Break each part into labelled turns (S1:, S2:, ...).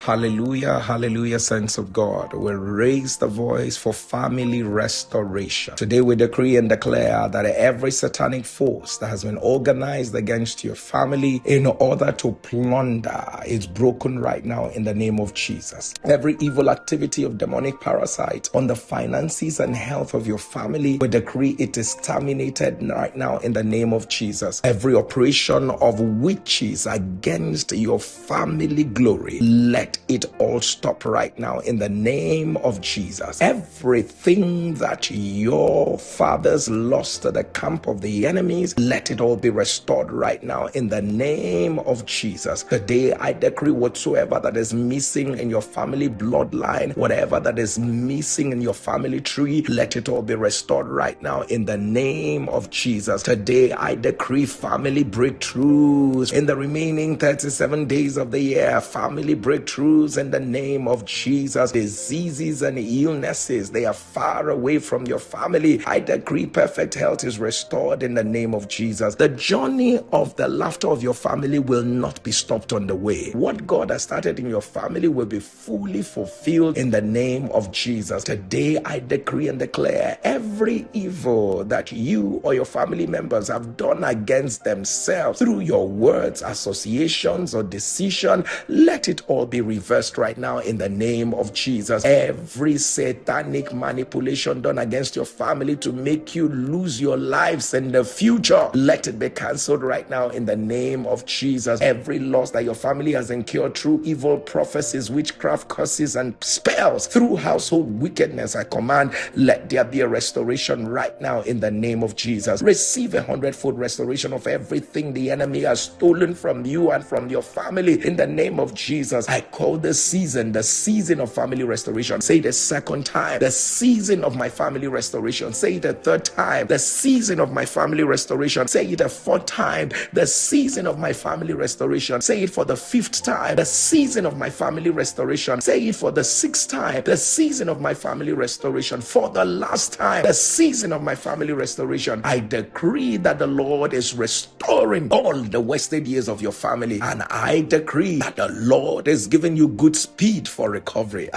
S1: Hallelujah, hallelujah, saints of God. We raise the voice for family restoration. Today we decree and declare that every satanic force that has been organized against your family in order to plunder is broken right now in the name of Jesus. Every evil activity of demonic parasite on the finances and health of your family, we decree it is terminated right now in the name of Jesus. Every operation of witches against your family glory, let it all stop right now in the name of Jesus. Everything that your fathers lost to the camp of the enemies, let it all be restored right now in the name of Jesus. Today I decree whatsoever that is missing in your family bloodline, whatever that is missing in your family tree, let it all be restored right now in the name of Jesus. Today I decree family breakthroughs in the remaining 37 days of the year. Family breakthroughs in the name of Jesus. Diseases and illnesses, they are far away from your family. I decree perfect health is restored in the name of Jesus. The journey of the laughter of your family will not be stopped on the way. What God has started in your family will be fully fulfilled in the name of Jesus. Today I decree and declare every evil that you or your family members have done against themselves through your words, associations, or decision, let it all be reversed right now in the name of Jesus. Every satanic manipulation done against your family to make you lose your lives in the future, let it be cancelled right now in the name of Jesus. Every loss that your family has incurred through evil prophecies, witchcraft, curses, and spells, through household wickedness, I command, let there be a restoration right now in the name of Jesus. Receive 100-fold restoration of everything the enemy has stolen from you and from your family in the name of Jesus. I call this season the season of family restoration. Say it a second time, the season of my family restoration. Say it a third time, the season of my family restoration. Say it a fourth time, the season of my family restoration. Say it for the fifth time, the season of my family restoration. Say it for the sixth time, the season of my family restoration. For the last time, the season of my family restoration. I decree that the Lord is restoring all the wasted years of your family, and I decree that the Lord is giving you good speed for recovery.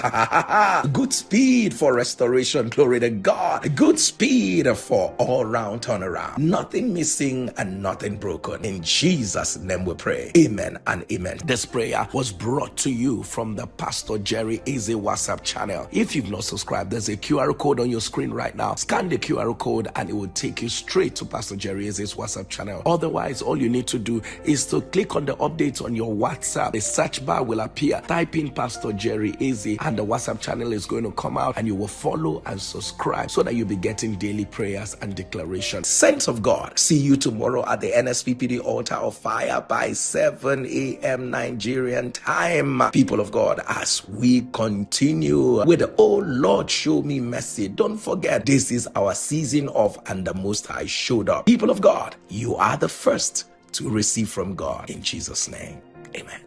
S1: Good speed for restoration. Glory to God. Good speed for all round turnaround. Nothing missing and nothing broken. In Jesus' name we pray. Amen and amen. This prayer was brought to you from the Pastor Jerry Eze WhatsApp channel. If you've not subscribed, there's a QR code on your screen right now. Scan the QR code and it will take you straight to Pastor Jerry Eze's WhatsApp channel. Otherwise, all you need to do is to click on the updates on your WhatsApp. The search bar will appear. Type in Pastor Jerry Eze and the WhatsApp channel is going to come out, and you will follow and subscribe so that you'll be getting daily prayers and declarations. Saints of God, see you tomorrow at the NSPPD altar of fire by 7 a.m. Nigerian time. People of God, as we continue with Oh Lord, show me mercy. Don't forget, this is our season of And the Most High showed up. People of God, you are the first to receive from God. In Jesus' name, amen.